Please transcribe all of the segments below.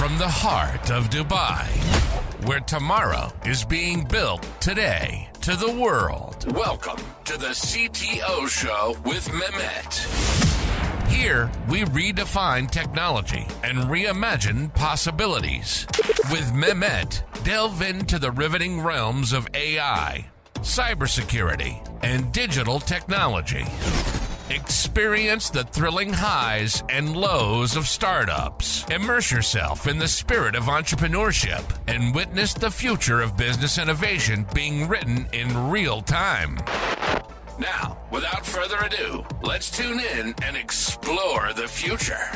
from the heart of Dubai, where tomorrow is being built today, to the world. Welcome to the CTO Show with Mehmet. Here, we redefine technology and reimagine possibilities. With Mehmet, delve into the riveting realms of AI, cybersecurity, and digital technology. Experience the thrilling highs and lows of startups. Immerse yourself in the spirit of entrepreneurship and witness the future of business innovation being written in real time. Now, without further ado, let's tune in and explore the future.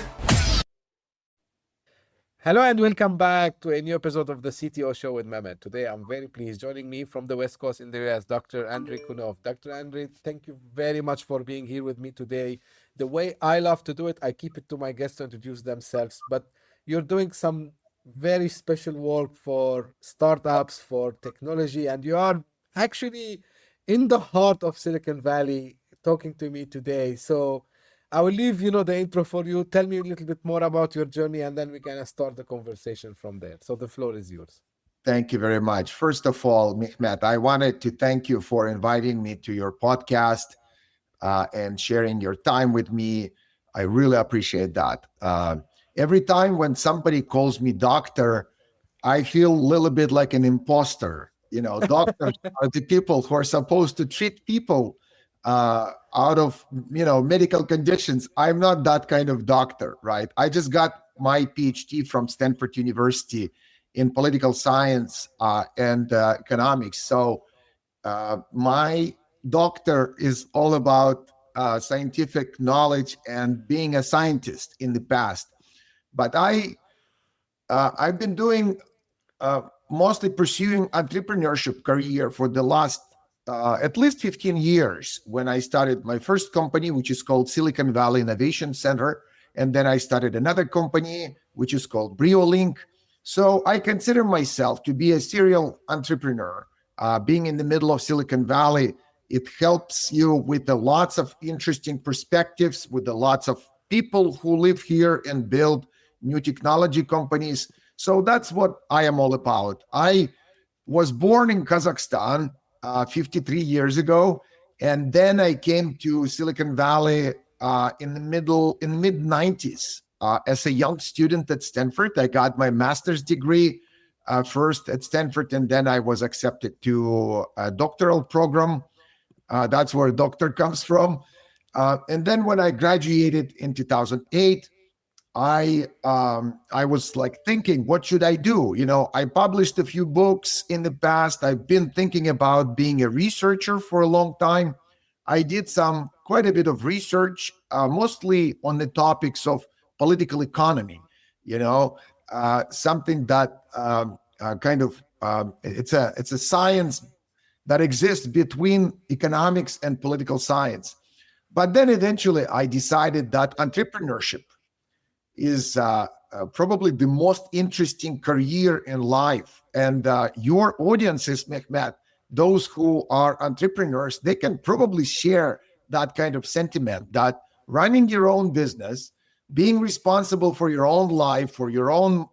Hello and welcome back to a new episode of the CTO Show with Mehmet. Today, I'm very pleased. Joining me from the West Coast in the US, Dr. Andrey Kunov. Dr. Andrey, thank you very much for being here with me today. The way I love to do it, I keep it to my guests to introduce themselves, but you're doing some very special work for startups, for technology, and you are actually in the heart of Silicon Valley talking to me today. So I will leave, the intro for you. Tell me a little bit more about your journey, and then we can start the conversation from there. So the floor is yours. Thank you very much. First of all, Mehmet, I wanted to thank you for inviting me to your podcast and sharing your time with me. I really appreciate that. Every time when somebody calls me doctor, I feel a little bit like an imposter. Doctors are the people who are supposed to treat people out of medical conditions. I'm not that kind of doctor, right? I just got my PhD from Stanford University in political science and economics. So my doctor is all about scientific knowledge and being a scientist in the past. But I've been doing mostly pursuing entrepreneurship career for the last at least 15 years, when I started my first company, which is called Silicon Valley Innovation Center. And then I started another company, which is called BrioLink. So I consider myself to be a serial entrepreneur. Being in the middle of Silicon Valley, it helps you with lots of interesting perspectives, with lots of people who live here and build new technology companies. So that's what I am all about. I was born in Kazakhstan 53 years ago, and then I came to Silicon Valley in the mid-90s as a young student at Stanford. I got my master's degree first at Stanford, and then I was accepted to a doctoral program. That's where doctor comes from. And then when I graduated in 2008, I was thinking, what should I do? I published a few books in the past. I've been thinking about being a researcher for a long time. I did quite a bit of research, mostly on the topics of political economy, something that it's a science that exists between economics and political science. But then eventually I decided that entrepreneurship is probably the most interesting career in life. And your audiences, Mehmet, those who are entrepreneurs, they can probably share that kind of sentiment, that running your own business, being responsible for your own life, for your own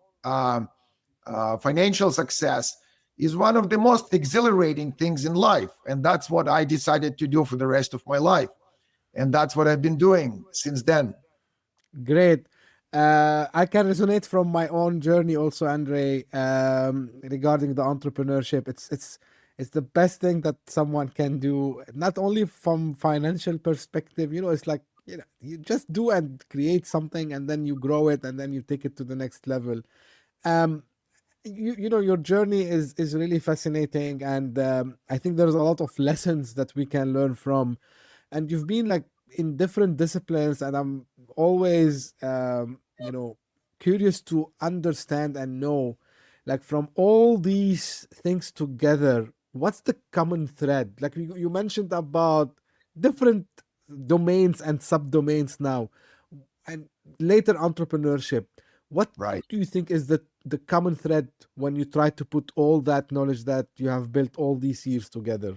financial success, is one of the most exhilarating things in life. And that's what I decided to do for the rest of my life. And that's what I've been doing since then. Great. I can resonate from my own journey also, Andrey, regarding the entrepreneurship. It's the best thing that someone can do, not only from financial perspective. It's like, you just do and create something, and then you grow it, and then you take it to the next level. Your journey is really fascinating, and I think there's a lot of lessons that we can learn from. And you've been in different disciplines, and I'm always curious to understand and know, from all these things together, what's the common thread? You mentioned about different domains and subdomains now, and later entrepreneurship. What do you think is the common thread when you try to put all that knowledge that you have built all these years together?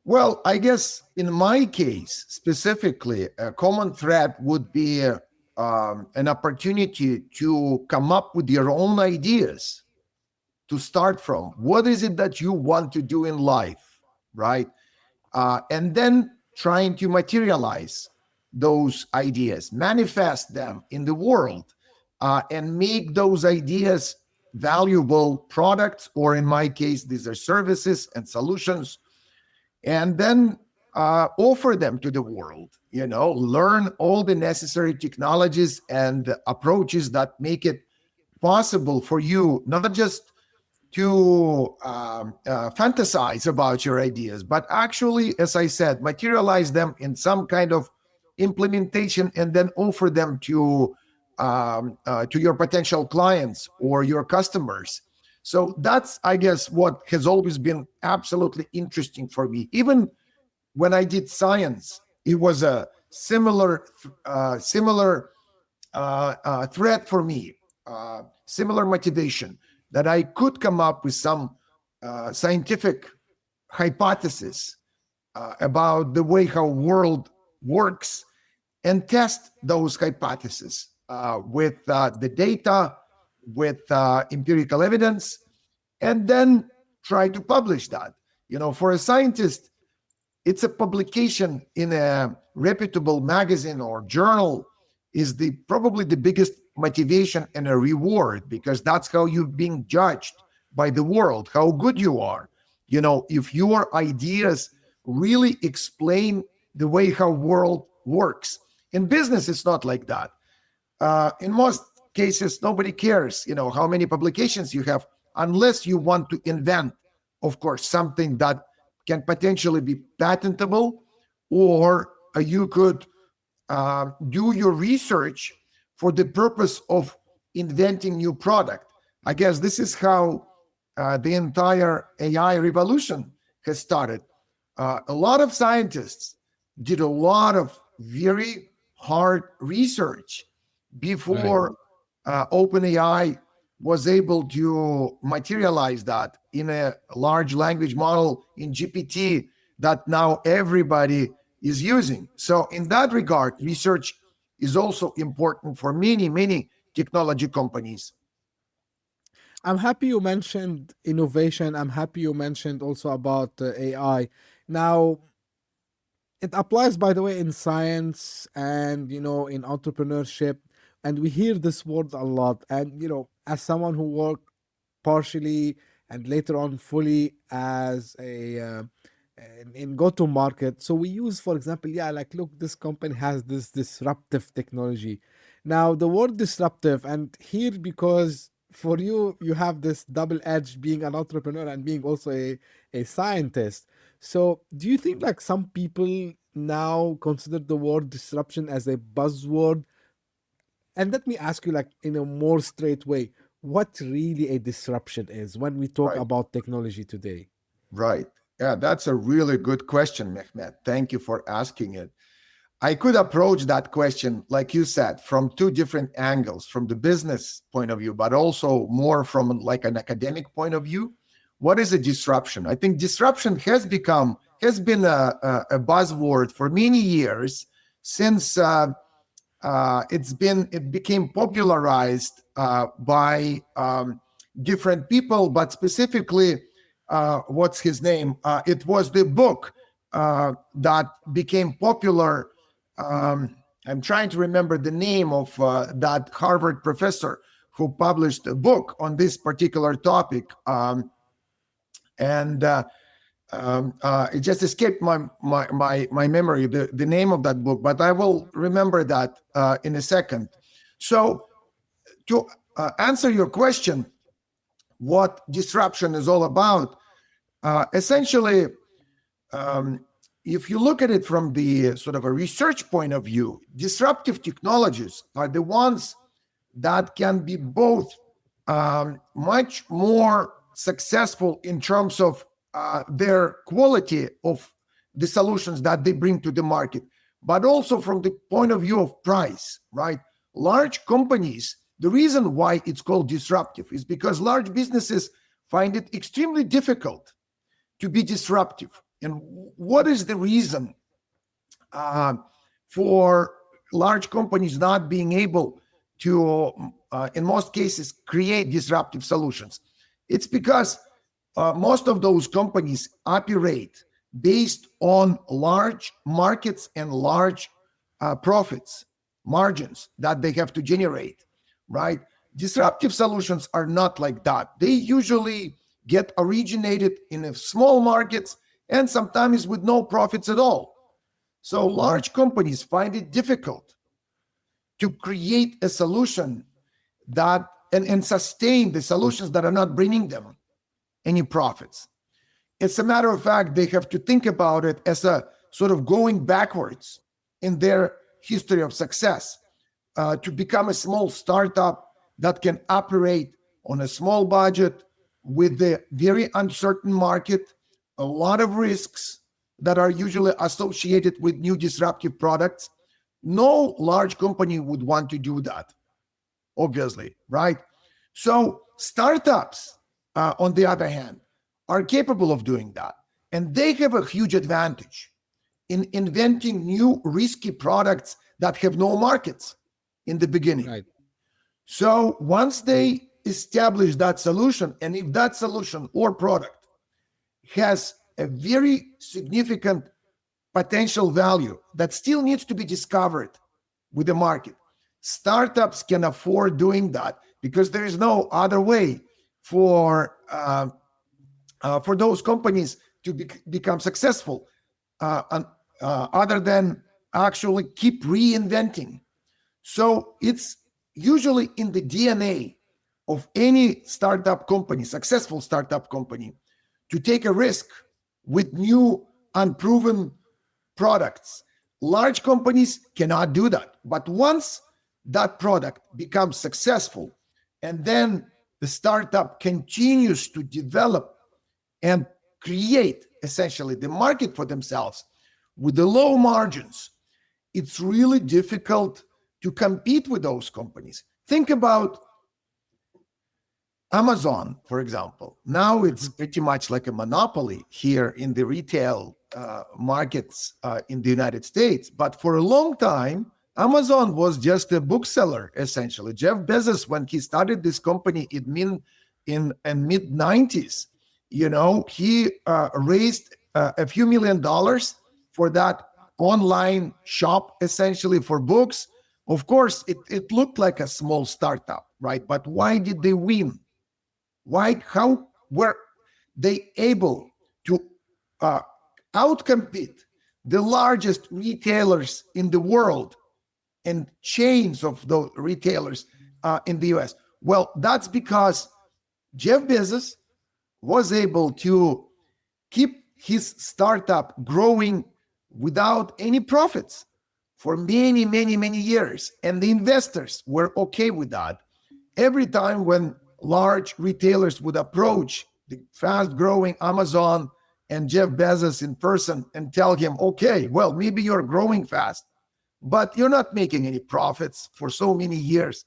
Well, I guess in my case, specifically, a common thread would be an opportunity to come up with your own ideas to start from. What is it that you want to do in life, right? And then trying to materialize those ideas, manifest them in the world, and make those ideas valuable products, or in my case, these are services and solutions, and then offer them to the world, learn all the necessary technologies and approaches that make it possible for you not just to fantasize about your ideas, but actually, as I said, materialize them in some kind of implementation and then offer them to your potential clients or your customers. So that's, I guess, what has always been absolutely interesting for me. Even when I did science, it was a similar threat for me, similar motivation, that I could come up with some scientific hypothesis about the way how world works and test those hypotheses with the data, with empirical evidence, and then try to publish that. For a scientist, it's a publication in a reputable magazine or journal is probably the biggest motivation and a reward, because that's how you're being judged by the world, how good you are. If your ideas really explain the way how world works. In business, it's not like that. In most cases, nobody cares, how many publications you have, unless you want to invent, of course, something that can potentially be patentable, or you could do your research for the purpose of inventing new product. I guess this is how the entire AI revolution has started. A lot of scientists did a lot of very hard research before OpenAI was able to materialize that in a large language model in GPT that now everybody is using. So in that regard, research is also important for many, many technology companies. I'm happy you mentioned innovation. I'm happy you mentioned also about AI. Now, it applies, by the way, in science and, in entrepreneurship. And we hear this word a lot. And, as someone who worked partially and later on fully as in go-to-market. So we use, for example, look, this company has this disruptive technology. Now, the word disruptive, and here, because for you have this double edge, being an entrepreneur and being also a scientist. So do you think like some people now consider the word disruption as a buzzword? And let me ask you, like, in a more straight way, what really a disruption is when we talk about technology today? Right. Yeah, that's a really good question, Mehmet. Thank you for asking it. I could approach that question, like you said, from two different angles, from the business point of view, but also more from like an academic point of view. What is a disruption? I think disruption has been a buzzword for many years since it became popularized by different people, but specifically, what's his name? It was the book that became popular. I'm trying to remember the name of that Harvard professor who published a book on this particular topic. And it just escaped my memory, the name of that book, but I will remember that in a second. So to answer your question, what disruption is all about, essentially, if you look at it from the sort of a research point of view, disruptive technologies are the ones that can be both much more successful in terms of their quality of the solutions that they bring to the market, but also from the point of view of price, right? Large companies, the reason why it's called disruptive is because large businesses find it extremely difficult to be disruptive. And what is the reason for large companies not being able to, in most cases, create disruptive solutions? It's because most of those companies operate based on large markets and large profits, margins that they have to generate, right? Disruptive solutions are not like that. They usually get originated in small markets and sometimes with no profits at all. So large companies find it difficult to create a solution that and sustain the solutions that are not bringing them any profits. As a matter of fact, they have to think about it as a sort of going backwards in their history of success, to become a small startup that can operate on a small budget with a very uncertain market, a lot of risks that are usually associated with new disruptive products. No large company would want to do that, obviously, right? So startups, on the other hand, are capable of doing that. And they have a huge advantage in inventing new risky products that have no markets in the beginning. Right. So once they establish that solution, and if that solution or product has a very significant potential value that still needs to be discovered with the market, startups can afford doing that because there is no other way for those companies to become successful other than actually keep reinventing. So it's usually in the DNA of any startup company, successful startup company, to take a risk with new unproven products. Large companies cannot do that. But once that product becomes successful, and then the startup continues to develop and create essentially the market for themselves with the low margins, it's really difficult to compete with those companies. Think about Amazon, for example. Now it's pretty much like a monopoly here in the retail markets in the United States. But for a long time, Amazon was just a bookseller, essentially. Jeff Bezos, when he started this company in mid-90s, he raised a few $1 million for that online shop, essentially, for books. Of course, it looked like a small startup, right? But why did they win? How were they able to outcompete the largest retailers in the world and chains of those retailers in the US? Well, that's because Jeff Bezos was able to keep his startup growing without any profits for many, many, many years. And the investors were okay with that. Every time when large retailers would approach the fast-growing Amazon and Jeff Bezos in person and tell him, okay, well, maybe you're growing fast, but you're not making any profits for so many years,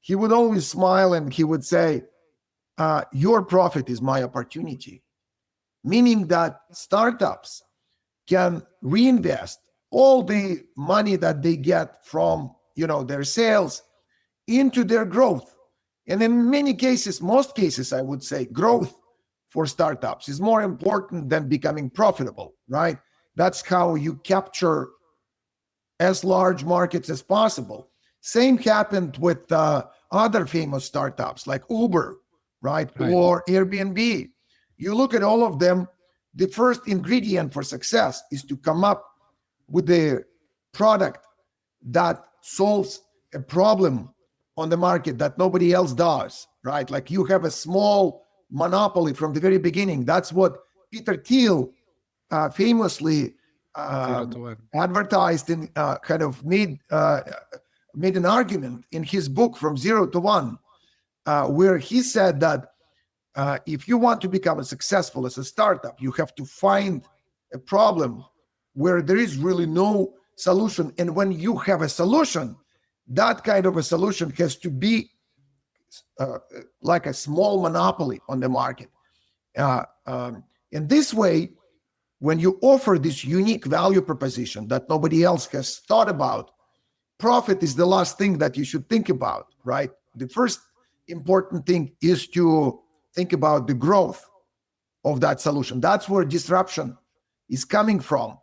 he would always smile and he would say, your profit is my opportunity. Meaning that startups can reinvest all the money that they get from their sales into their growth. And in many cases, most cases, I would say, growth for startups is more important than becoming profitable, right? That's how you capture as large markets as possible. Same happened with other famous startups like Uber, right? Or Airbnb. You look at all of them, the first ingredient for success is to come up with a product that solves a problem on the market that nobody else does, right? Like you have a small monopoly from the very beginning. That's what Peter Thiel famously advertised and kind of made an argument in his book From Zero to One, where he said that if you want to become successful as a startup, you have to find a problem where there is really no solution. And when you have a solution, that kind of a solution has to be like a small monopoly on the market. In this way, when you offer this unique value proposition that nobody else has thought about, profit is the last thing that you should think about, right? The first important thing is to think about the growth of that solution. That's where disruption is coming from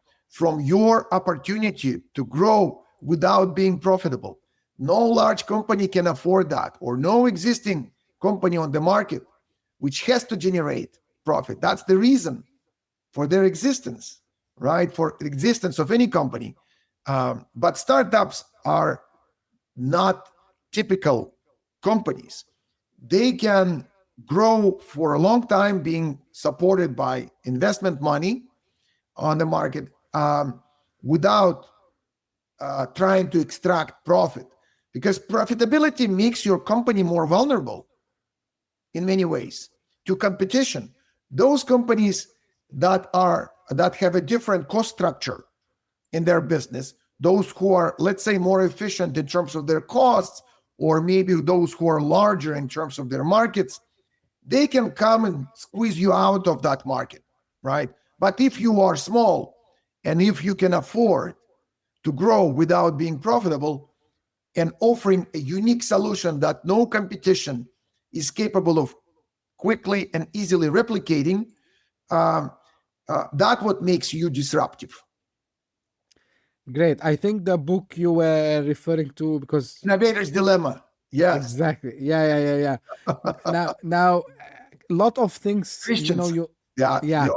your opportunity to grow without being profitable. No large company can afford that, or no existing company on the market which has to generate profit. That's the reason for their existence, right? For the existence of any company. But startups are not typical companies. They can grow for a long time being supported by investment money on the market without trying to extract profit, because profitability makes your company more vulnerable in many ways to competition. Those companies that have a different cost structure in their business, those who are, let's say, more efficient in terms of their costs, or maybe those who are larger in terms of their markets, they can come and squeeze you out of that market, right? But if you are small and if you can afford to grow without being profitable and offering a unique solution that no competition is capable of quickly and easily replicating, that's what makes you disruptive. Great. I think the book you were referring to, because Innovator's Dilemma. Yes. exactly. Yeah. Now, a lot of things, Christians. yeah,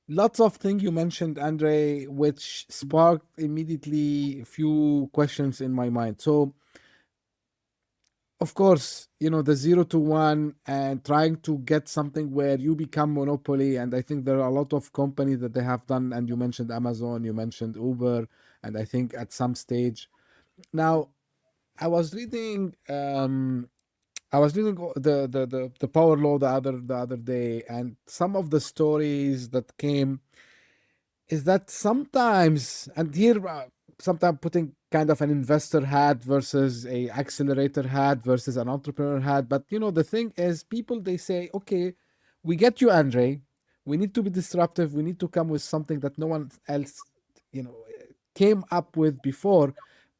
lots of things you mentioned, Andrey, which sparked immediately a few questions in my mind. So, of course, the 0 to 1 and trying to get something where you become monopoly. And I think there are a lot of companies that they have done. And you mentioned Amazon, you mentioned Uber, and I think at some stage. Now, I was reading the Power Law the other day, and some of the stories that came is that sometimes, and here sometimes putting kind of an investor hat versus a accelerator hat versus an entrepreneur hat. But the thing is, people, they say, okay, we get you, Andrey. We need to be disruptive. We need to come with something that no one else, came up with before.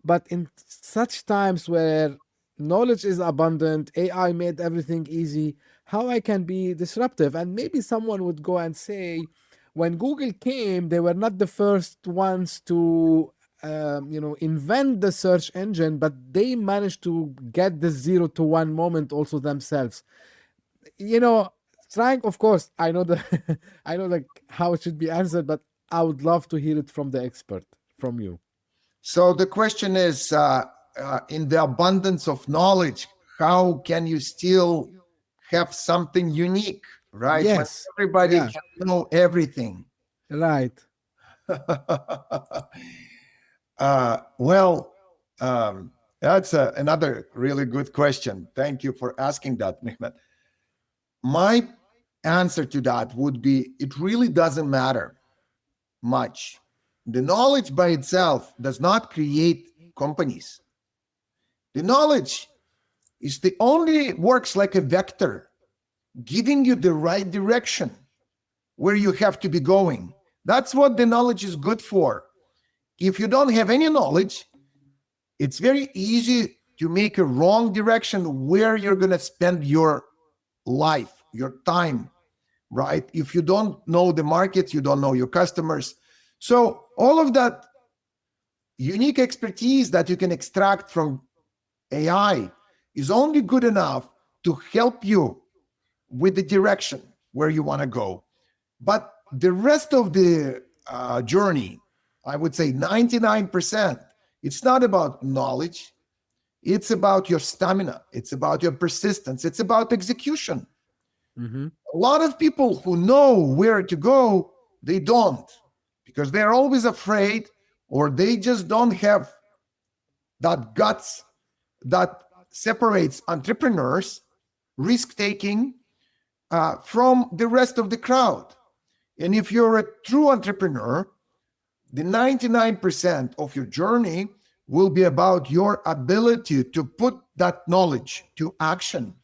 But in such times where knowledge is abundant, AI made everything easy, how I can be disruptive? And maybe someone would go and say, when Google came, they were not the first ones to invent the search engine, but they managed to get the 0 to 1 moment also themselves. Trying, of course, I know I know like how it should be answered, but I would love to hear it from the expert, from you. So the question is, in the abundance of knowledge, how can you still have something unique, right? Yes. When everybody Yeah. can know everything. Right. Well, that's another really good question. Thank you for asking that, Mehmet. My answer to that would be, it really doesn't matter much. The knowledge by itself does not create companies. The knowledge is the only works like a vector, giving you the right direction where you have to be going. That's what the knowledge is good for. If you don't have any knowledge, it's very easy to make a wrong direction where you're going to spend your life, your time, right? If you don't know the market, you don't know your customers. So all of that unique expertise that you can extract from AI is only good enough to help you with the direction where you want to go. But the rest of the journey, I would say 99%, it's not about knowledge. It's about your stamina. It's about your persistence. It's about execution. Mm-hmm. A lot of people who know where to go, they don't, because they're always afraid, or they just don't have that guts that separates entrepreneurs, risk-taking, from the rest of the crowd. And if you're a true entrepreneur, the 99% of your journey will be about your ability to put that knowledge to action.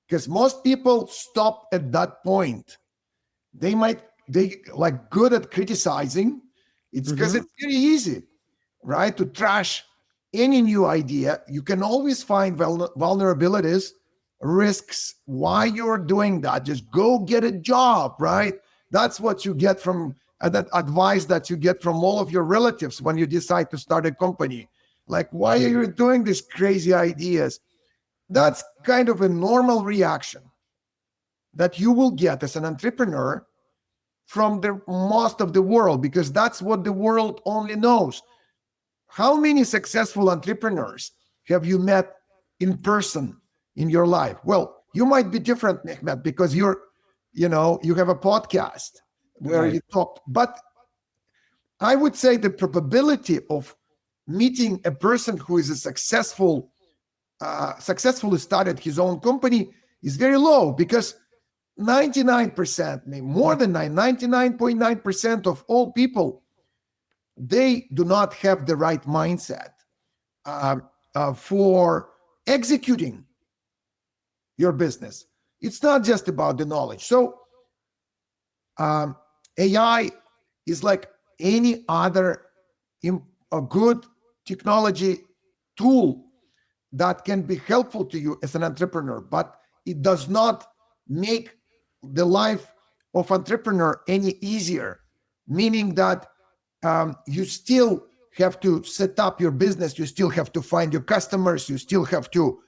Because most people stop at that point. They like good at criticizing. It's because it's very easy, right, to trash any new idea, you can always find vulnerabilities, risks. Why you're doing that? Just go get a job, right? That's what you get from that advice that you get from all of your relatives when you decide to start a company. Like, why are you doing these crazy ideas? That's kind of a normal reaction that you will get as an entrepreneur from the most of the world, because that's what the world only knows. How many successful entrepreneurs have you met in person in your life? Well, you might be different, Mehmet, because you have a podcast where you talk. But I would say the probability of meeting a person who is a successfully started his own company is very low, because 99%, more than 99.9% of all people, they do not have the right mindset for executing your business. It's not just about the knowledge. So AI is like any other a good technology tool that can be helpful to you as an entrepreneur, but it does not make the life of entrepreneur any easier, meaning that you still have to set up your business, you still have to find your customers, you still have to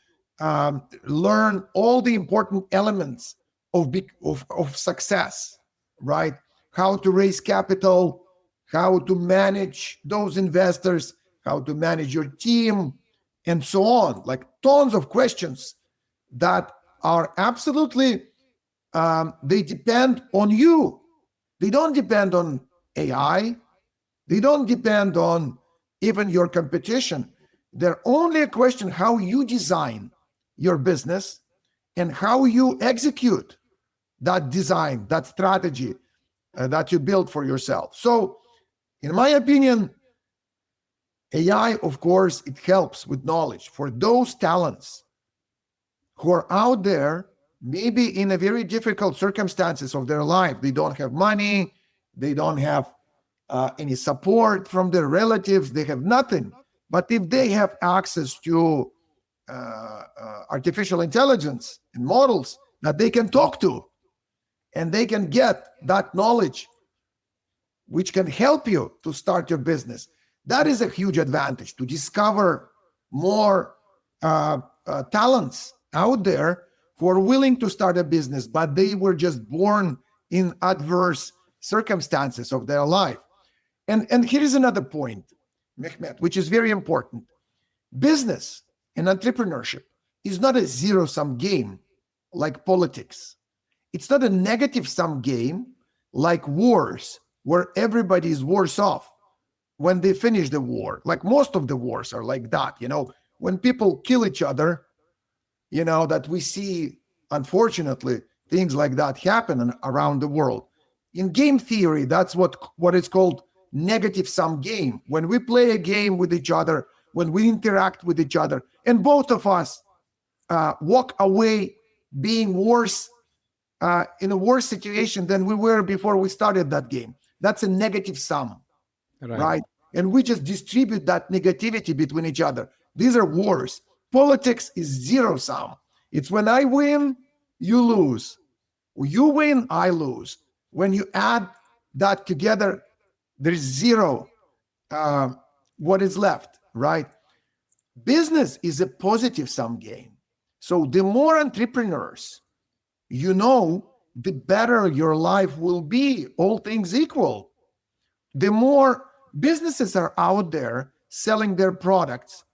learn all the important elements of success, right? How to raise capital, how to manage those investors, how to manage your team, and so on. Like tons of questions that are absolutely, they depend on you. They don't depend on AI. They don't depend on even your competition. They're only a question how you design your business and how you execute that design, that strategy that you build for yourself. So, in my opinion, AI, of course, it helps with knowledge for those talents who are out there, maybe in a very difficult circumstances of their life. They don't have money, they don't have any support from their relatives, they have nothing. But if they have access to artificial intelligence and models that they can talk to, and they can get that knowledge which can help you to start your business, that is a huge advantage, to discover more talents out there who are willing to start a business, but they were just born in adverse circumstances of their life. And here is another point, Mehmet, which is very important. Business and entrepreneurship is not a zero-sum game like politics. It's not a negative-sum game like wars, where everybody is worse off when they finish the war. Like most of the wars are like that, when people kill each other, that we see, unfortunately, things like that happen around the world. In game theory, that's what is called negative-sum game. When we play a game with each other, when we interact with each other, and both of us walk away being worse, in a worse situation than we were before we started that game. That's a negative sum, right? And we just distribute that negativity between each other. These are wars. Politics is zero sum. It's when I win, you lose. You win, I lose. When you add that together, there's zero. What is left, right? Business is a positive sum game. So the more entrepreneurs the better your life will be, all things equal. The more businesses are out there selling their products,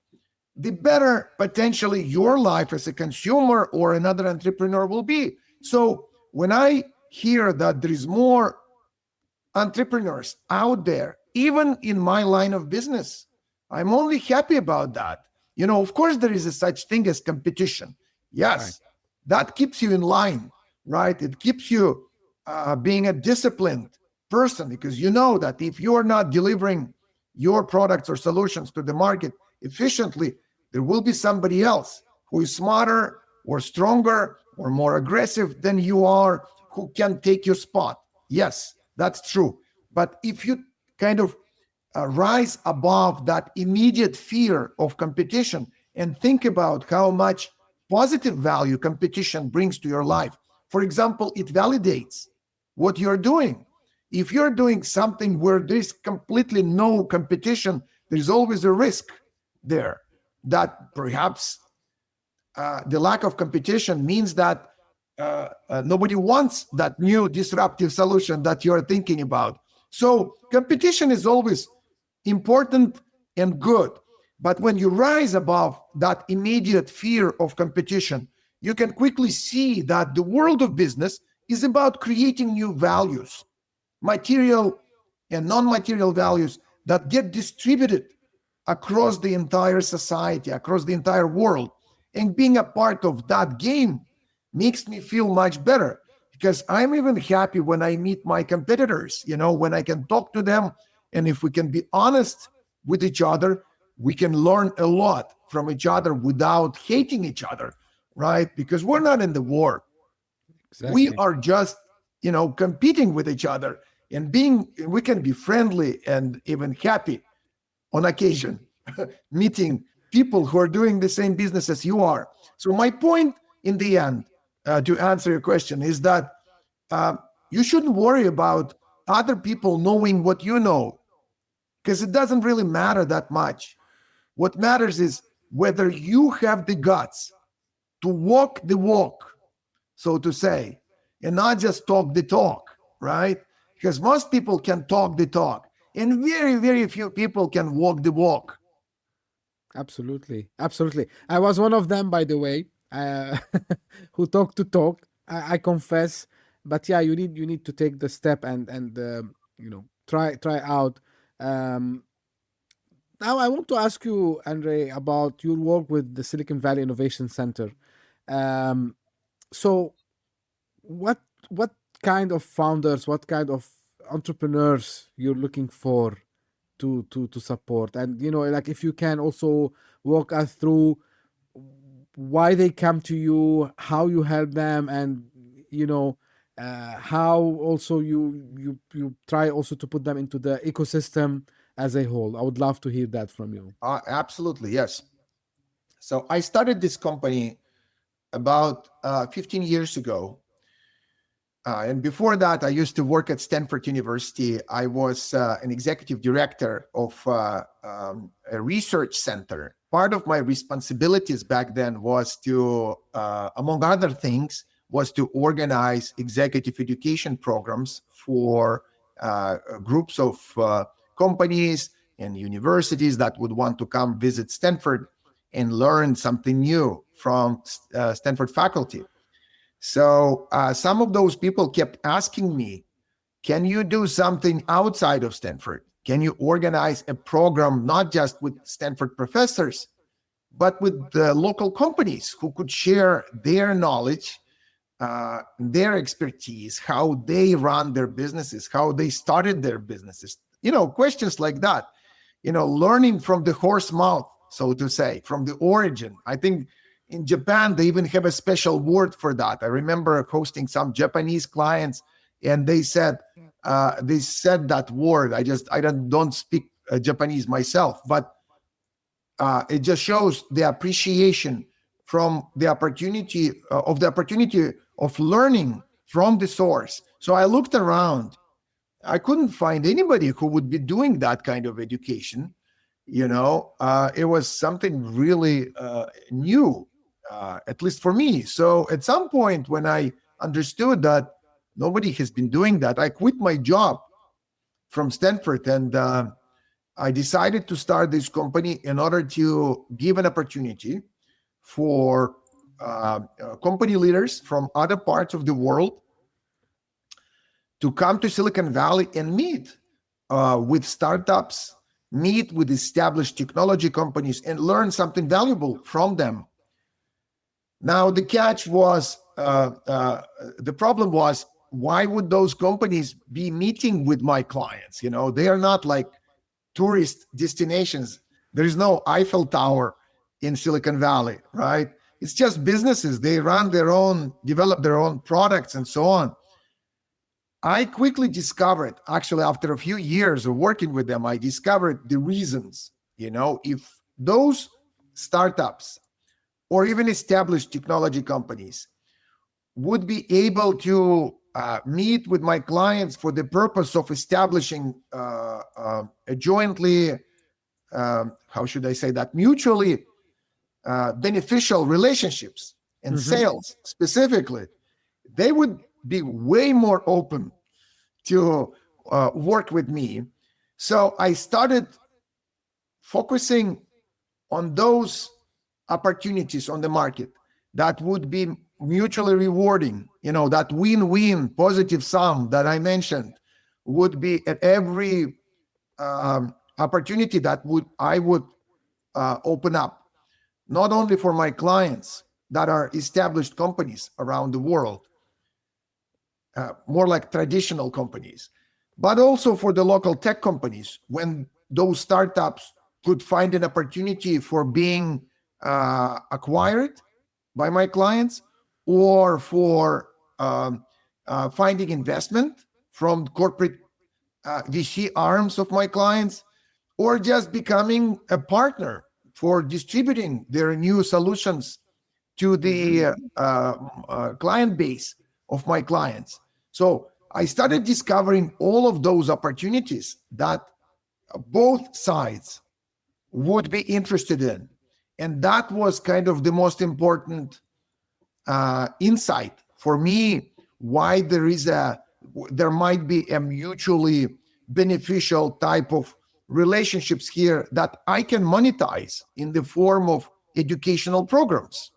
the better potentially your life as a consumer or another entrepreneur will be. So when I hear that there is more entrepreneurs out there, even in my line of business, I'm only happy about that. Of course, there is a such thing as competition. Yes, that keeps you in line, right? It keeps you being a disciplined person, because you know that if you're not delivering your products or solutions to the market efficiently, there will be somebody else who is smarter or stronger or more aggressive than you are, who can take your spot. Yes, that's true. But if you kind of rise above that immediate fear of competition and think about how much positive value competition brings to your life. For example, it validates what you're doing. If you're doing something where there's completely no competition, there's always a risk there that perhaps the lack of competition means that nobody wants that new disruptive solution that you're thinking about. So competition is always important and good. But when you rise above that immediate fear of competition, you can quickly see that the world of business is about creating new values, material and non-material values that get distributed across the entire society, across the entire world. And being a part of that game makes me feel much better, because I'm even happy when I meet my competitors, when I can talk to them. And if we can be honest with each other, we can learn a lot from each other without hating each other, right? Because we're not in the war. Exactly. We are just, competing with each other, and we can be friendly and even happy on occasion, meeting people who are doing the same business as you are. So my point in the end, to answer your question, is that you shouldn't worry about other people knowing what you know, because it doesn't really matter that much. What matters is whether you have the guts to walk the walk, so to say, and not just talk the talk, right? Because most people can talk the talk, and very, very few people can walk the walk. Absolutely. I was one of them, by the way, who talk to talk. I confess, but yeah, you need to take the step and try out. Now I want to ask you, Andrey, about your work with the Silicon Valley Innovation Center. So, what kind of founders, what kind of entrepreneurs you're looking for to support? And like, if you can also walk us through why they come to you, how you help them, and how also you try also to put them into the ecosystem as a whole. I would love to hear that from you. Absolutely, yes. So I started this company about 15 years ago. And before that, I used to work at Stanford University. I was an executive director of a research center. Part of my responsibilities back then was to, among other things, was to organize executive education programs for groups of companies and universities that would want to come visit Stanford and learn something new from Stanford faculty. So some of those people kept asking me, can you do something outside of Stanford? Can you organize a program not just with Stanford professors, but with the local companies who could share their knowledge, their expertise, how they run their businesses, how they started their businesses? Questions like that, learning from the horse mouth, so to say, from the origin. I think in Japan, they even have a special word for that. I remember hosting some Japanese clients, and they said that word. I don't speak Japanese myself, but it just shows the appreciation from the opportunity of learning from the source. So I looked around. I couldn't find anybody who would be doing that kind of education. It was something really new. At least for me. So at some point when I understood that nobody has been doing that, I quit my job from Stanford, and I decided to start this company in order to give an opportunity for company leaders from other parts of the world to come to Silicon Valley and meet with startups, meet with established technology companies, and learn something valuable from them. Now, the catch was, the problem was, why would those companies be meeting with my clients? They are not like tourist destinations. There is no Eiffel Tower in Silicon Valley, right? It's just businesses. They run their own, develop their own products and so on. I quickly discovered, actually, after a few years of working with them, I discovered the reasons. If those startups or even established technology companies would be able to meet with my clients for the purpose of establishing a jointly, how should I say that, mutually beneficial relationships and sales specifically, they would be way more open to work with me. So I started focusing on those opportunities on the market that would be mutually rewarding, that win-win positive sum that I mentioned would be at every opportunity that I would open up, not only for my clients that are established companies around the world, more like traditional companies, but also for the local tech companies when those startups could find an opportunity for being acquired by my clients, or for finding investment from corporate VC arms of my clients, or just becoming a partner for distributing their new solutions to the client base of my clients. So I started discovering all of those opportunities that both sides would be interested in. And that was kind of the most important insight for me, why there might be a mutually beneficial type of relationships here that I can monetize in the form of educational programs.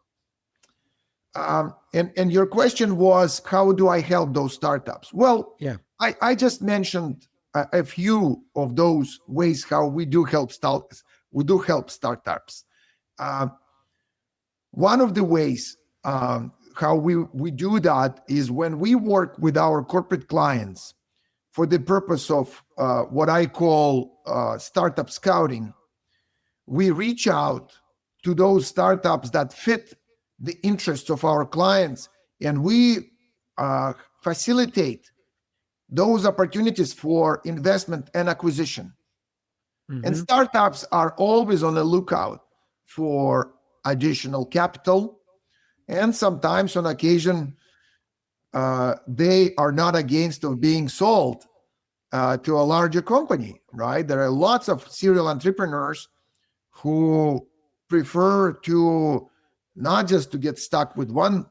And your question was, how do I help those startups? Well, Yeah. I just mentioned a few of those ways how we do help startups. One of the ways how we do that is when we work with our corporate clients for the purpose of what I call startup scouting. We reach out to those startups that fit the interests of our clients, and we facilitate those opportunities for investment and acquisition. And startups are always on the lookout for additional capital, and sometimes on occasion they are not against of being sold to a larger company, right? There are lots of serial entrepreneurs who prefer to not just to get stuck with one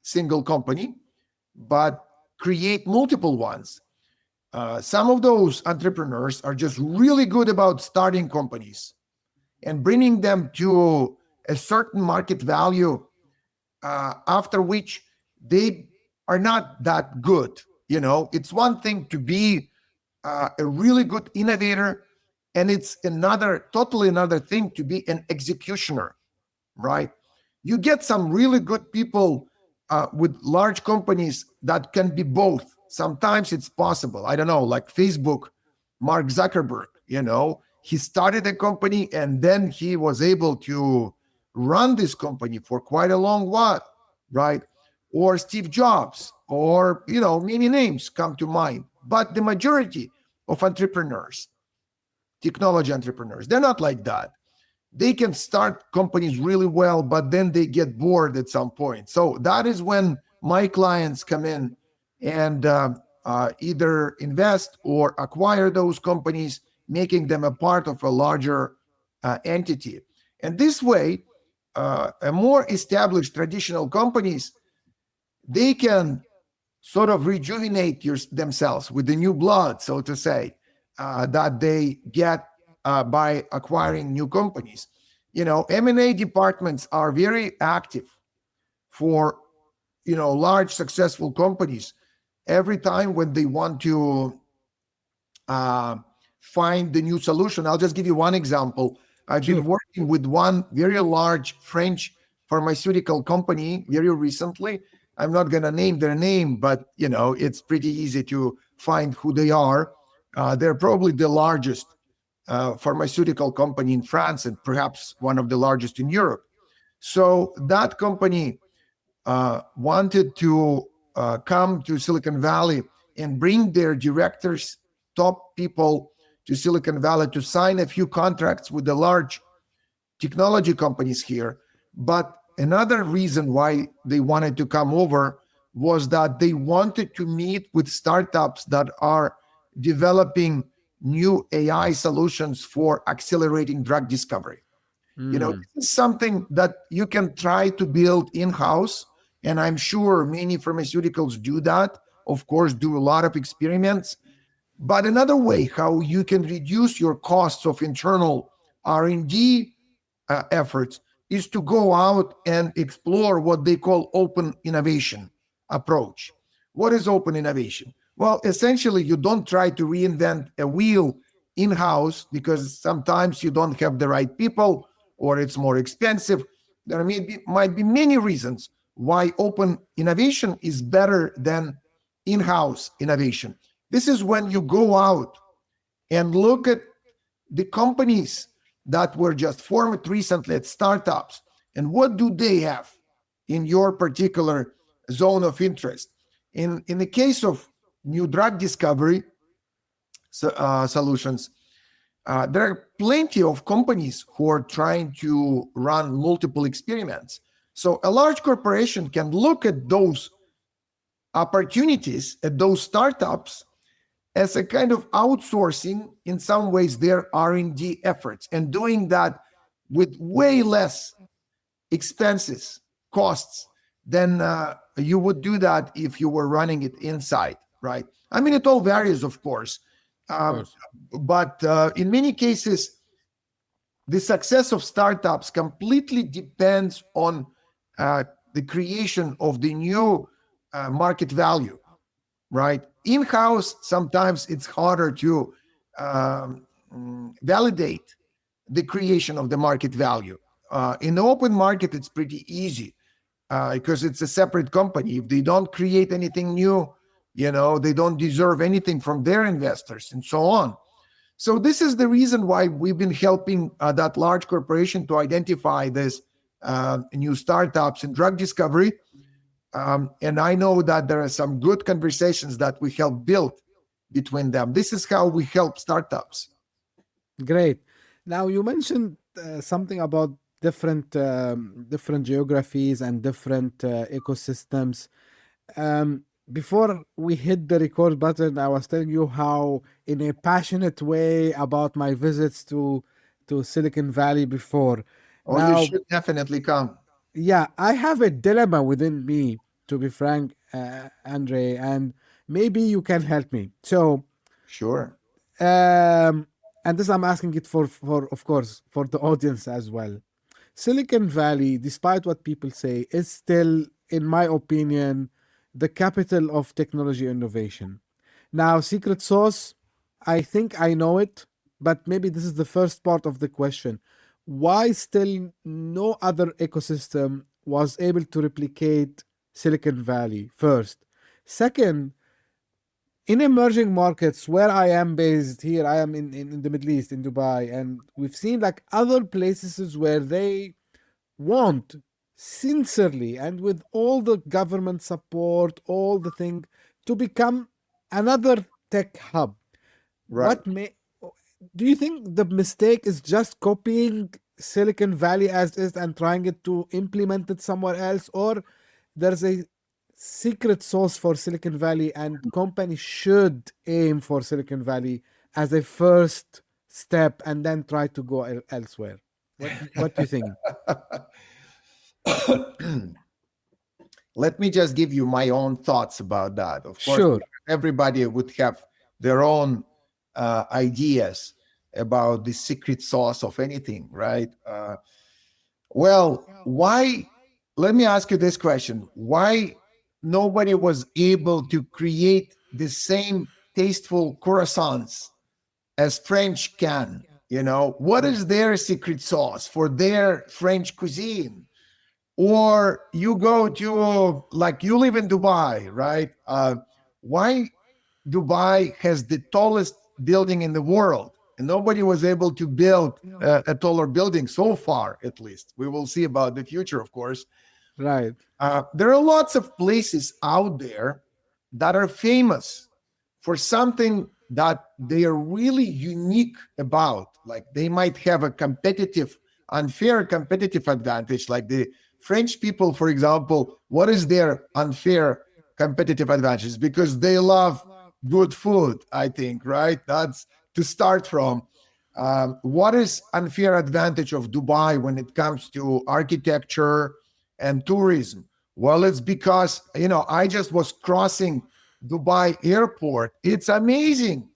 single company, but create multiple ones. Some of those entrepreneurs are just really good about starting companies and bringing them to a certain market value, after which they are not that good. It's one thing to be a really good innovator, and it's totally another thing to be an executioner, right? You get some really good people with large companies that can be both. Sometimes it's possible. I don't know, like Facebook, Mark Zuckerberg, he started a company and then he was able to run this company for quite a long while, right? Or Steve Jobs, or, many names come to mind. But the majority of entrepreneurs, technology entrepreneurs, they're not like that. They can start companies really well, but then they get bored at some point. So that is when my clients come in and either invest or acquire those companies, making them a part of a larger entity. And this way, a more established traditional companies, they can sort of rejuvenate themselves with the new blood, so to say, that they get by acquiring new companies. M&A departments are very active for, large successful companies. Every time when they want to find the new solution, I'll just give you one example. I've been working with one very large French pharmaceutical company very recently. I'm not going to name their name, but, it's pretty easy to find who they are. They're probably the largest pharmaceutical company in France, and perhaps one of the largest in Europe. So that company wanted to come to Silicon Valley and bring their directors, top people to Silicon Valley to sign a few contracts with the large technology companies here. But another reason why they wanted to come over was that they wanted to meet with startups that are developing new AI solutions for accelerating drug discovery. This is something that you can try to build in-house, and I'm sure many pharmaceuticals do that, of course, do a lot of experiments. But another way how you can reduce your costs of internal R&D efforts is to go out and explore what they call open innovation approach. What is open innovation? Well, essentially, you don't try to reinvent a wheel in-house because sometimes you don't have the right people or it's more expensive. There might be many reasons why open innovation is better than in-house innovation. This is when you go out and look at the companies that were just formed recently at startups, and what do they have in your particular zone of interest. In the case of new drug discovery solutions, there are plenty of companies who are trying to run multiple experiments. So a large corporation can look at those opportunities, at those startups, as a kind of outsourcing, in some ways, their R&D efforts, and doing that with way less expenses, costs, than you would do that if you were running it inside, right? I mean, it all varies, of course. But in many cases, the success of startups completely depends on the creation of the new market value, right? In-house, sometimes it's harder to validate the creation of the market value. In the open market, it's pretty easy because it's a separate company. If they don't create anything new, they don't deserve anything from their investors and so on. So this is the reason why we've been helping that large corporation to identify this new startups in drug discovery. And I know that there are some good conversations that we help build between them. This is how we help startups. Great. Now you mentioned something about different geographies and different ecosystems. Before we hit the record button, I was telling you how, in a passionate way, about my visits to Silicon Valley before. Oh, now, you should definitely come. Yeah, I have a dilemma within me, to be frank, Andrey, and maybe you can help me. So, sure. And this I'm asking it for of course, for the audience as well. Silicon Valley, despite what people say, is still, in my opinion, the capital of technology innovation. Now, secret sauce, I think I know it, but maybe this is the first part of the question. Why still no other ecosystem was able to replicate Silicon Valley? First. Second, in emerging markets where I am based here, I am in the Middle East, in Dubai, and we've seen like other places where they want sincerely and with all the government support, all the thing, to become another tech hub. Right. Do you think the mistake is just copying Silicon Valley as is and trying it to implement it somewhere else, or there's a secret sauce for Silicon Valley and companies should aim for Silicon Valley as a first step and then try to go elsewhere? What do you think? Let me just give you my own thoughts about that. Of course, sure, everybody would have their own ideas about the secret sauce of anything, right? Why? Let me ask you this question: why nobody was able to create the same tasteful croissants as French can? What is their secret sauce for their French cuisine? Or you go to, like, you live in Dubai, right? Why Dubai has the tallest building in the world, and nobody was able to build a taller building so far, at least. We will see about the future, of course. Right. There are lots of places out there that are famous for something that they are really unique about. Like they might have a unfair competitive advantage. Like the French people, for example, what is their unfair competitive advantage? Because they love good food, I think, right? That's to start from. What is unfair advantage of Dubai when it comes to architecture and tourism? Well, it's because, I just was crossing Dubai airport. It's amazing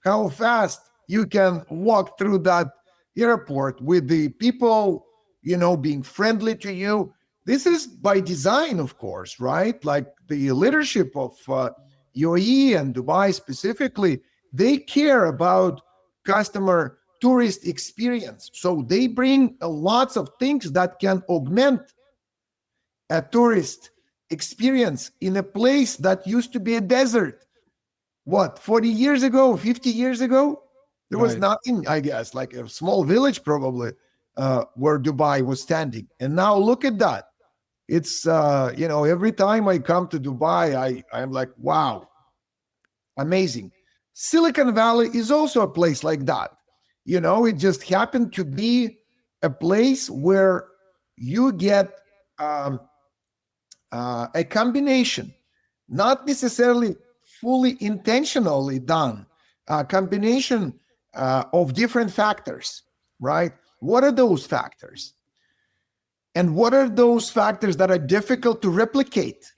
how fast you can walk through that airport with the people, being friendly to you. This is by design, of course, right? Like the leadership of UAE and Dubai specifically, they care about customer tourist experience. So they bring lots of things that can augment a tourist experience in a place that used to be a desert. What, 40 years ago, 50 years ago? There was nothing, I guess, like a small village probably where Dubai was standing. And now look at that. It's, every time I come to Dubai, I'm like, wow, amazing. Silicon Valley is also a place like that. It just happened to be a place where you get a combination, not necessarily fully intentionally done, a combination of different factors, right? What are those factors? And what are those factors that are difficult to replicate?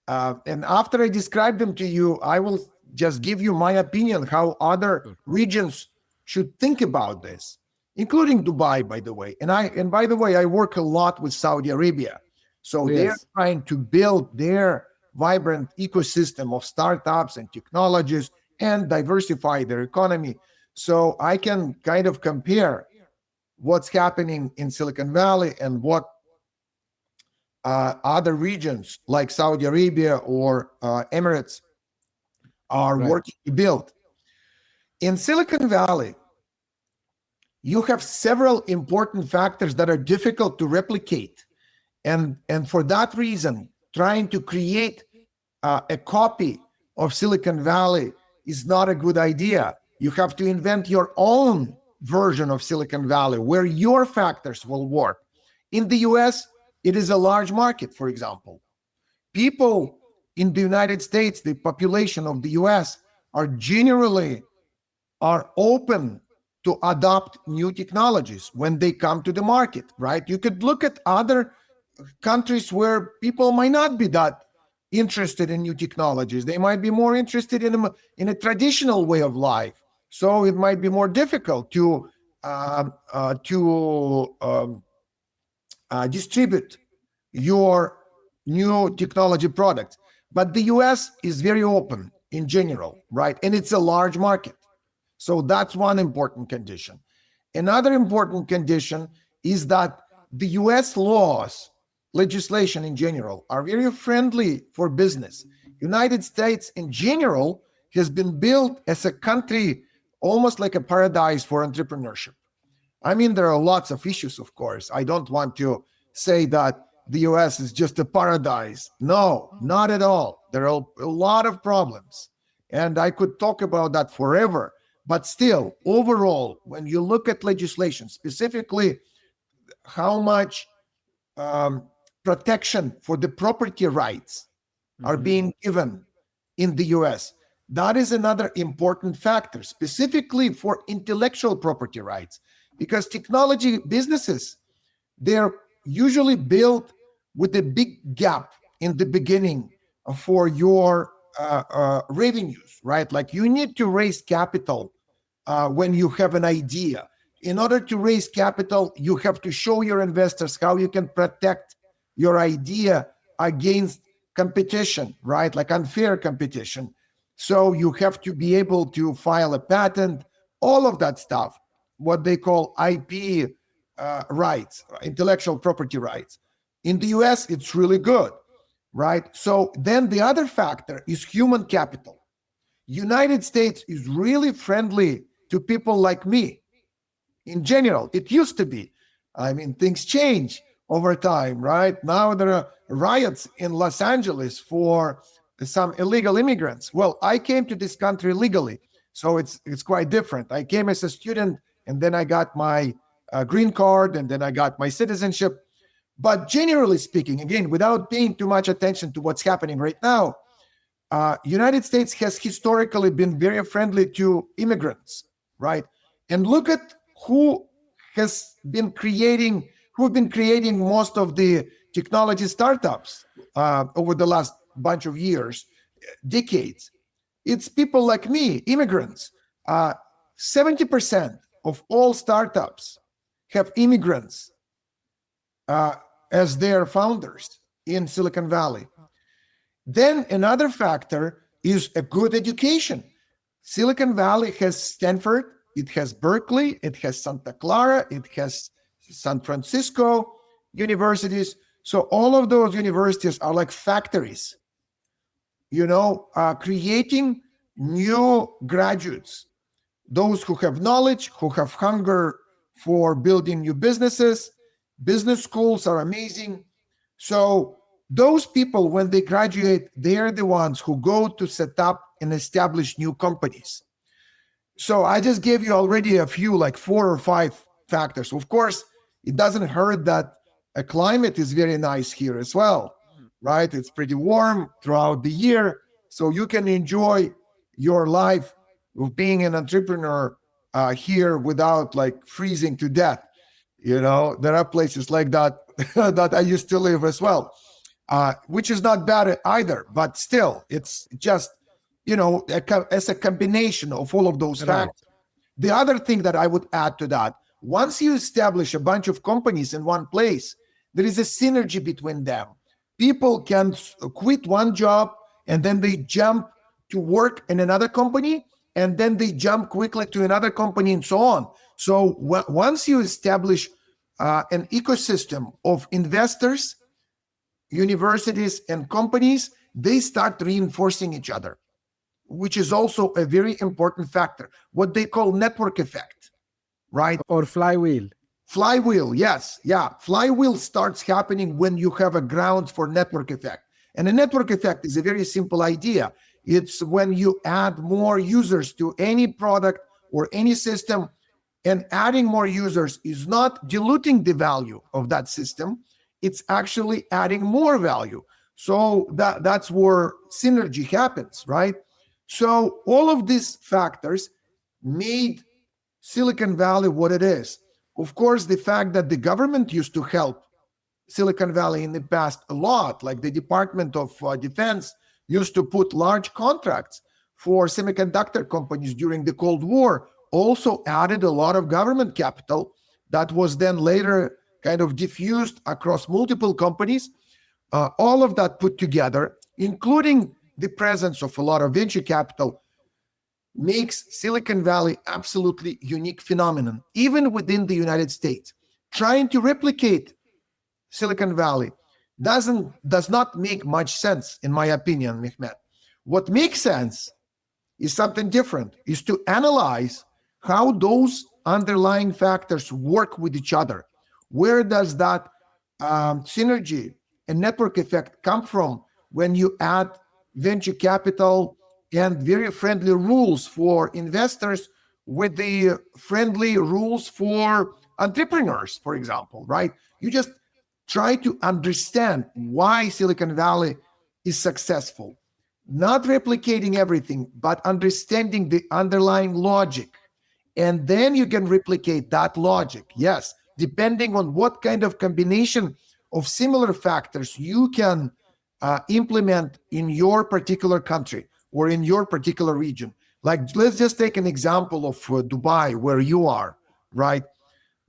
And after I describe them to you, I will just give you my opinion how other regions should think about this, including Dubai, by the way. And by the way, I work a lot with Saudi Arabia. So they're trying to build their vibrant ecosystem of startups and technologies and diversify their economy. So I can kind of compare what's happening in Silicon Valley and what other regions like Saudi Arabia or Emirates are working to build. In Silicon Valley, you have several important factors that are difficult to replicate. And for that reason, trying to create a copy of Silicon Valley is not a good idea. You have to invent your own version of Silicon Valley where your factors will work. In the US, it is a large market, for example. People in the United States, the population of the US, are generally open to adopt new technologies when they come to the market, right? You could look at other countries where people might not be that interested in new technologies. They might be more interested in a traditional way of life. So it might be more difficult to distribute your new technology products. But the US is very open in general, right? And it's a large market. So that's one important condition. Another important condition is that the US laws, legislation in general, are very friendly for business. United States in general has been built as a country almost like a paradise for entrepreneurship. I mean, there are lots of issues, of course. I don't want to say that the US is just a paradise. No, not at all. There are a lot of problems. And I could talk about that forever. But still, overall, when you look at legislation, specifically how much protection for the property rights are being given in the US, that is another important factor, specifically for intellectual property rights. Because technology businesses, they're usually built with a big gap in the beginning for your revenues, right? Like you need to raise capital when you have an idea. In order to raise capital, you have to show your investors how you can protect your idea against competition, right? Like unfair competition. So you have to be able to file a patent, all of that stuff, what they call IP rights, intellectual property rights. In the US, it's really good, right? So then the other factor is human capital. United States is really friendly to people like me. In general, it used to be. I mean, things change over time, right? Now there are riots in Los Angeles for some illegal immigrants. Well, I came to this country legally, so it's quite different. I came as a student, and then I got my green card, and then I got my citizenship. But generally speaking, again, without paying too much attention to what's happening right now, United States has historically been very friendly to immigrants, right? And look at who have been creating most of the technology startups over the last bunch of years, decades. It's people like me, immigrants. 70% of all startups have immigrants as their founders in Silicon Valley. Then another factor is a good education. Silicon Valley has Stanford, it has Berkeley, it has Santa Clara, it has San Francisco universities. So all of those universities are like factories, creating new graduates, those who have knowledge, who have hunger for building new businesses. Business schools are amazing. So those people, when they graduate, they're the ones who go to set up and establish new companies. So I just gave you already a few, like 4 or 5 factors. Of course, it doesn't hurt that a climate is very nice here as well, right? It's pretty warm throughout the year, so you can enjoy your life of being an entrepreneur here without like freezing to death. There are places like that that I used to live as well, which is not bad either, but still, it's just, as a combination of all of those factors. The other thing that I would add to that, once you establish a bunch of companies in one place, there is a synergy between them. People can quit one job and then they jump to work in another company, and then they jump quickly to another company and so on. So once you establish an ecosystem of investors, universities, and companies, they start reinforcing each other, which is also a very important factor, what they call network effect, right? Or flywheel. Flywheel, yes. Yeah. Flywheel starts happening when you have a ground for network effect. And a network effect is a very simple idea. It's when you add more users to any product or any system, and adding more users is not diluting the value of that system. It's actually adding more value. So that's where synergy happens, right? So all of these factors made Silicon Valley what it is. Of course, the fact that the government used to help Silicon Valley in the past a lot, like the Department of Defense used to put large contracts for semiconductor companies during the Cold War, also added a lot of government capital that was then later kind of diffused across multiple companies. All of that put together, including the presence of a lot of venture capital, makes Silicon Valley absolutely unique phenomenon, even within the United States. Trying to replicate Silicon Valley does not make much sense, in my opinion, Mehmet. What makes sense is something different, is to analyze how those underlying factors work with each other. Where does that synergy and network effect come from when you add venture capital and very friendly rules for investors with the friendly rules for entrepreneurs, for example, right? You just try to understand why Silicon Valley is successful, not replicating everything, but understanding the underlying logic. And then you can replicate that logic, yes, depending on what kind of combination of similar factors you can implement in your particular country or in your particular region. Like, let's just take an example of Dubai, where you are, right?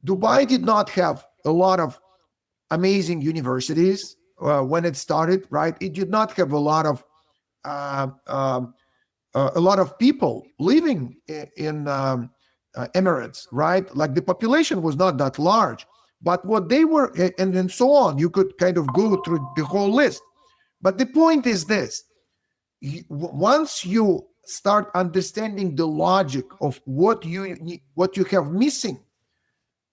Dubai did not have a lot of amazing universities when it started, right? It did not have a lot of people living in Emirates, right? Like the population was not that large, but what they were, and so on, you could kind of go through the whole list. But the point is this: once you start understanding the logic of what you have missing,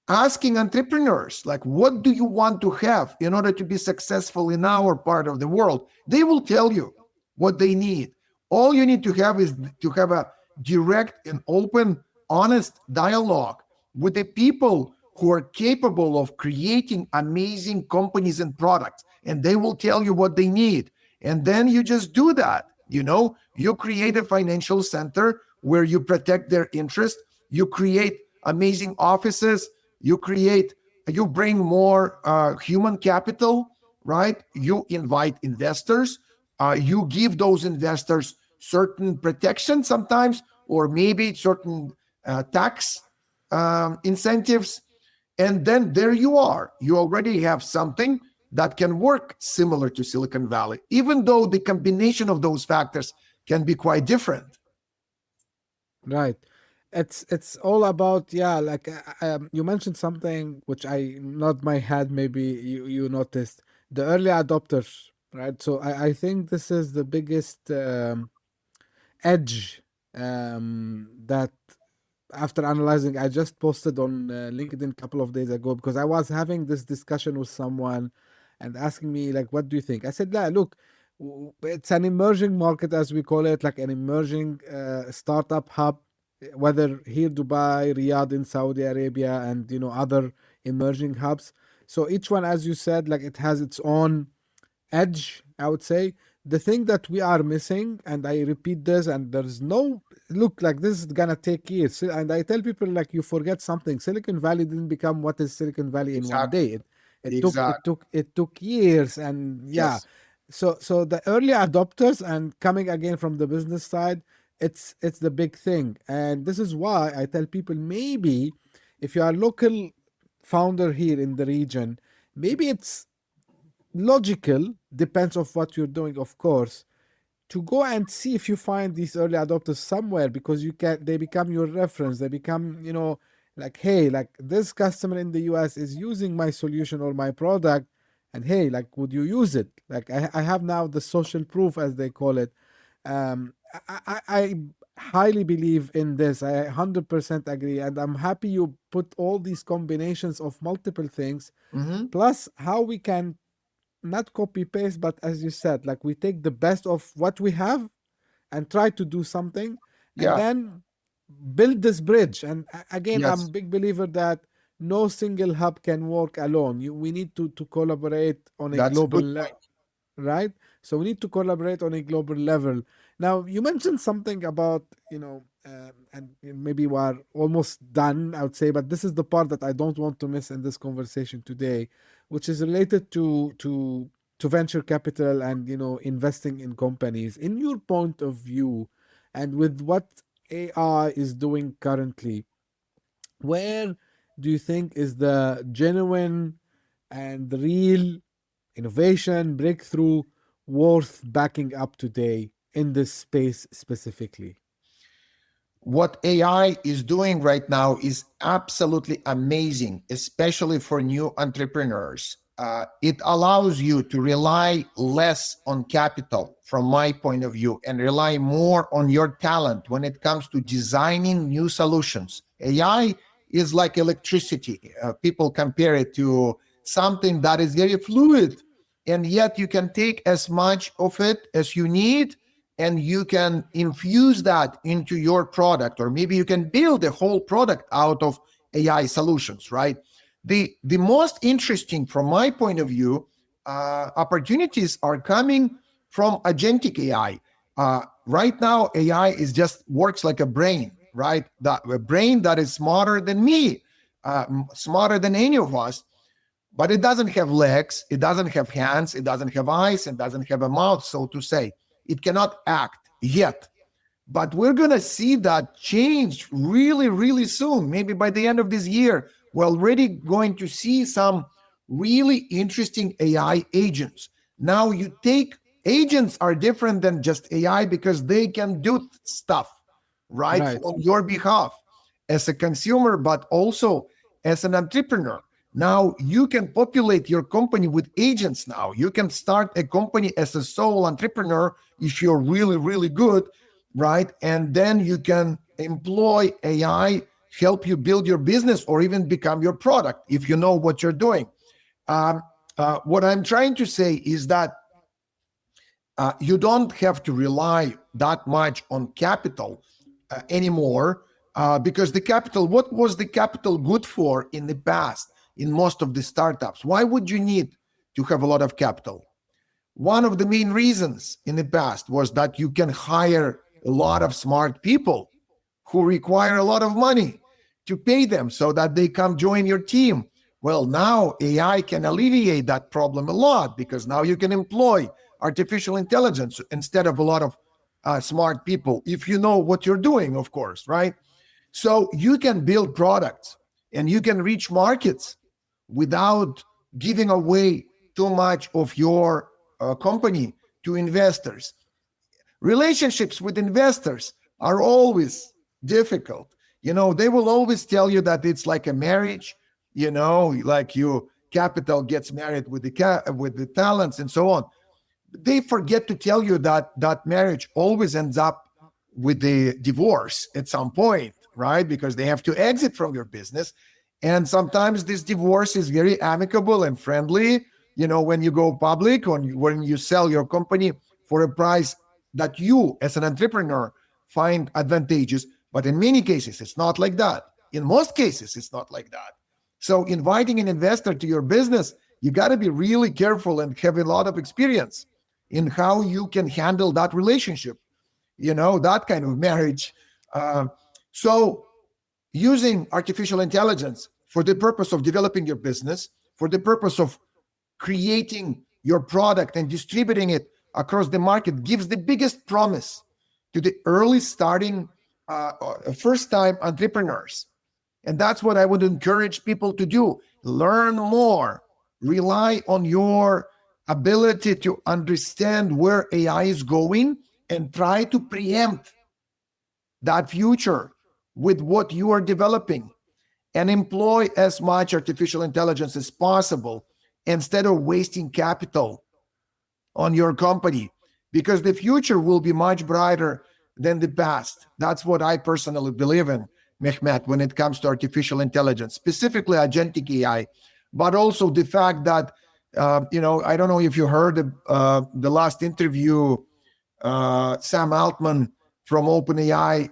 asking entrepreneurs, like, what do you want to have in order to be successful in our part of the world? They will tell you what they need. All you need to have is to have a direct and open, honest dialogue with the people who are capable of creating amazing companies and products, and they will tell you what they need. And then you just do that. You create a financial center where you protect their interest. You create amazing offices. You bring more human capital, right? You invite investors. You give those investors certain protection sometimes, or maybe certain tax incentives. And then there you are. You already have something that can work similar to Silicon Valley, even though the combination of those factors can be quite different. Right. It's all about, yeah, like you mentioned something which I nod my head, maybe you noticed, the early adopters, right? So I think this is the biggest edge that after analyzing, I just posted on LinkedIn a couple of days ago, because I was having this discussion with someone and asking me, like, what do you think? I said, yeah, look, it's an emerging market, as we call it, like an emerging startup hub, whether here Dubai, Riyadh in Saudi Arabia, and other emerging hubs. So each one, as you said, like it has its own edge, I would say. The thing that we are missing, and I repeat this, and there's no look, like this is gonna take years. And I tell people, like, you forget something. Silicon Valley didn't become what is Silicon Valley in one day. It took years, and yeah. Yes. So the early adopters, and coming again from the business side, it's the big thing. And this is why I tell people, maybe if you are a local founder here in the region, maybe it's logical, depends of what you're doing, of course, to go and see if you find these early adopters somewhere, because they become your reference. They become, like, hey, like this customer in the US is using my solution or my product, and hey, like, would you use it? Like, I have now the social proof, as they call it. I highly believe in this. I 100% agree, and I'm happy you put all these combinations of multiple things, plus how we can not copy paste, but as you said, like we take the best of what we have and try to do something, and then build this bridge. And again, I'm a big believer that no single hub can work alone. We need to collaborate on a global level, right? So we need to collaborate on a global level. Now, you mentioned something about, and maybe we're almost done, I would say, but this is the part that I don't want to miss in this conversation today, which is related to venture capital and, investing in companies. In your point of view, and with what AI is doing currently, where do you think is the genuine and the real innovation breakthrough worth backing up today in this space specifically? What AI is doing right now is absolutely amazing, especially for new entrepreneurs. It allows you to rely less on capital, from my point of view, and rely more on your talent when it comes to designing new solutions. AI is like electricity. People compare it to something that is very fluid, and yet you can take as much of it as you need, and you can infuse that into your product, or maybe you can build a whole product out of AI solutions, right? The most interesting, from my point of view, opportunities are coming from agentic AI. Right now, AI is just works like a brain, right? A brain that is smarter than me, smarter than any of us, but it doesn't have legs, it doesn't have hands, it doesn't have eyes, it doesn't have a mouth, so to say. It cannot act yet. But we're going to see that change really, really soon. Maybe by the end of this year, we're already going to see some really interesting AI agents. Now, agents are different than just AI because they can do stuff, right, on your behalf as a consumer, but also as an entrepreneur. Now you can populate your company with agents. Now you can start a company as a sole entrepreneur if you're really, really good, right? And then you can employ AI, help you build your business, or even become your product if you know what you're doing. What I'm trying to say is that You don't have to rely that much on capital anymore, because the capital, what was the capital good for in the past in most of the startups? Why would you need to have a lot of capital? One of the main reasons in the past was that you can hire a lot of smart people who require a lot of money to pay them so that they come join your team. Well, now AI can alleviate that problem a lot, because now you can employ artificial intelligence instead of a lot of smart people, if you know what you're doing, of course, right? So you can build products and you can reach markets without giving away too much of your company to investors. Relationships with investors are always difficult. They will always tell you that it's like a marriage, like your capital gets married with the talents and so on. They forget to tell you that that marriage always ends up with the divorce at some point, right? Because they have to exit from your business. And sometimes this divorce is very amicable and friendly, when you go public, or when you sell your company for a price that you as an entrepreneur find advantageous. But in many cases, it's not like that. In most cases, it's not like that. So inviting an investor to your business, you got to be really careful and have a lot of experience in how you can handle that relationship, that kind of marriage. So using artificial intelligence for the purpose of developing your business, for the purpose of creating your product and distributing it across the market, gives the biggest promise to the early starting, first-time entrepreneurs. And that's what I would encourage people to do. Learn more. Rely on your ability to understand where AI is going and try to preempt that future with what you are developing, and employ as much artificial intelligence as possible instead of wasting capital on your company, because the future will be much brighter than the past. That's what I personally believe in, Mehmet, when it comes to artificial intelligence, specifically agentic AI, but also the fact that, I don't know if you heard the last interview, Sam Altman from OpenAI,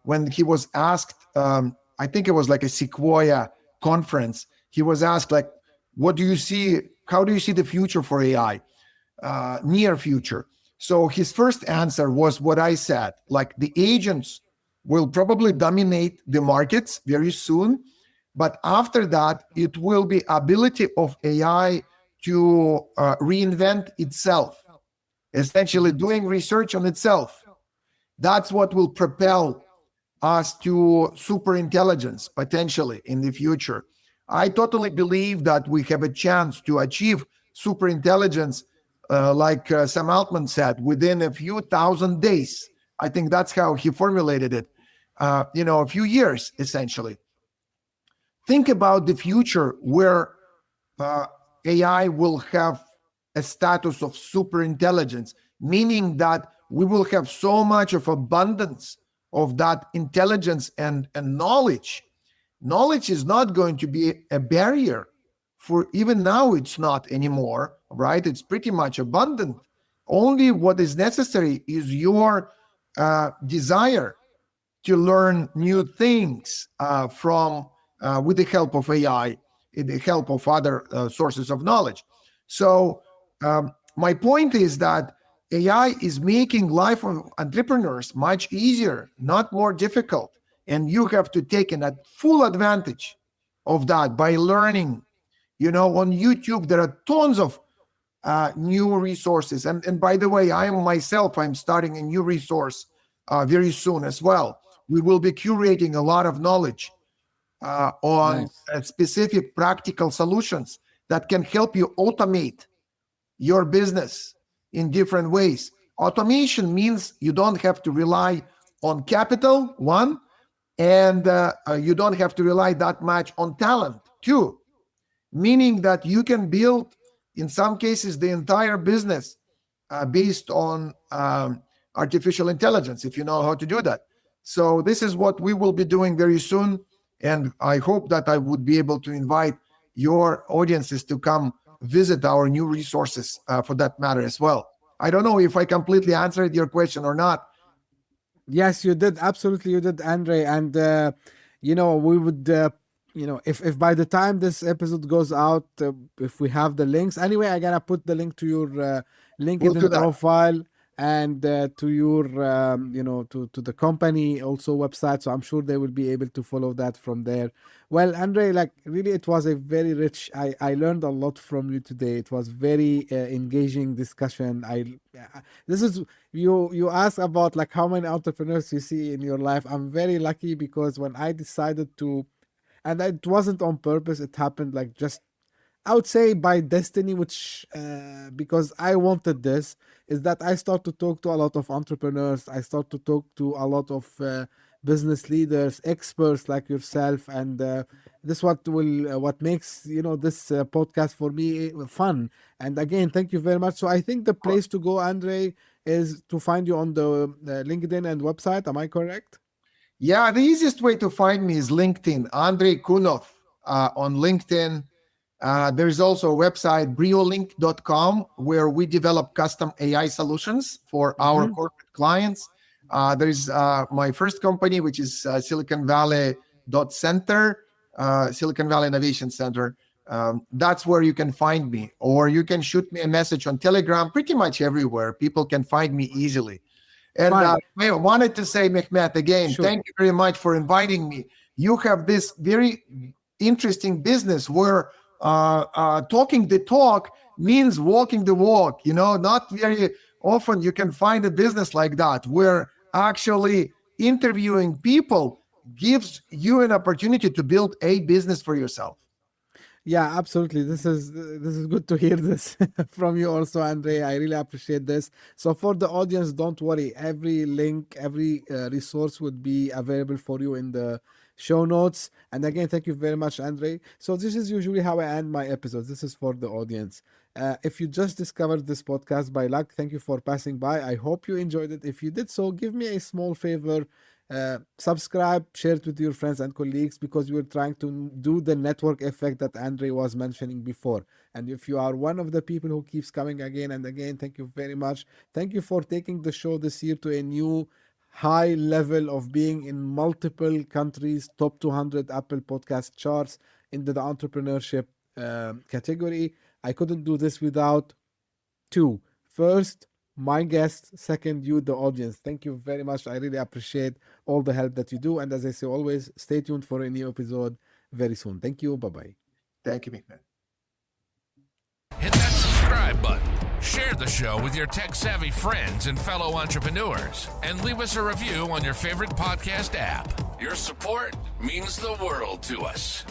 when he was asked, I think it was like a Sequoia conference, he was asked, like, what do you see, how do you see the future for AI, near future? So his first answer was what I said, like the agents will probably dominate the markets very soon, but after that, it will be ability of AI to reinvent itself, essentially doing research on itself. That's what will propel us to superintelligence potentially in the future. I totally believe that we have a chance to achieve superintelligence, like Sam Altman said, within a few thousand days. I think that's how he formulated it, a few years, essentially. Think about the future where AI will have a status of superintelligence, meaning that we will have so much of abundance of that intelligence and knowledge. Knowledge is not going to be a barrier. For even now, it's not anymore, right? It's pretty much abundant. Only what is necessary is your desire to learn new things with the help of AI, with the help of other sources of knowledge. So my point is that AI is making life of entrepreneurs much easier, not more difficult. And you have to take a full advantage of that by learning. On YouTube, there are tons of new resources. And by the way, I'm starting a new resource very soon as well. We will be curating a lot of knowledge on specific practical solutions that can help you automate your business in different ways. Automation means you don't have to rely on capital, one, and you don't have to rely that much on talent, two, meaning that you can build, in some cases, the entire business based on artificial intelligence, if you know how to do that. So this is what we will be doing very soon, and I hope that I would be able to invite your audiences to come visit our new resources for that matter as well. I don't know if I completely answered your question or not. Yes, you did. Absolutely, you did, Andre. And we would, if by the time this episode goes out, if we have the links, anyway, I'm gonna put the link to your We'll do LinkedIn that. profile and to your, to the company also website. So I'm sure they will be able to follow that from there. Well, Andre, like really, it was a very rich. I learned a lot from you today. It was very engaging discussion. This is you asked about like how many entrepreneurs you see in your life. I'm very lucky because when I decided to, and it wasn't on purpose, it happened like just I would say by destiny, which because I wanted this, is that I start to talk to a lot of entrepreneurs. I start to talk to a lot of business leaders, experts like yourself, and this what makes this podcast for me fun. And again, thank you very much. So I think the place to go, Andre, is to find you on the LinkedIn and website. Am I correct? Yeah, the easiest way to find me is LinkedIn, Andrey Kunov on LinkedIn. There's also a website, briolink.com, where we develop custom AI solutions for our corporate clients. There's my first company, which is Silicon Valley Center, Silicon Valley Innovation Center. That's where you can find me, or you can shoot me a message on Telegram, pretty much everywhere. People can find me easily. And I wanted to say, Mehmet, again, thank you very much for inviting me. You have this very interesting business where talking the talk means walking the walk. Not very often you can find a business like that where actually interviewing people gives you an opportunity to build a business for yourself. Yeah, absolutely. This is good to hear this from you also, Andre. I really appreciate this. So for the audience, don't worry. Every link, every resource would be available for you in the show notes. And again, thank you very much, Andre. So this is usually how I end my episodes. This is for the audience. If you just discovered this podcast by luck, thank you for passing by. I hope you enjoyed it. If you did so, give me a small favor. Subscribe, share it with your friends and colleagues, because we're trying to do the network effect that Andre was mentioning before. And if you are one of the people who keeps coming again and again, thank you very much. Thank you for taking the show this year to a new high level of being in multiple countries, top 200 Apple podcast charts into the entrepreneurship category. I couldn't do this without two. First, my guest. Second, you, the audience. Thank you very much. I really appreciate all the help that you do. And as I say always, stay tuned for a new episode very soon. Thank you. Bye-bye. Thank you, Mehmet. Hit that subscribe button. Share the show with your tech-savvy friends and fellow entrepreneurs. And leave us a review on your favorite podcast app. Your support means the world to us.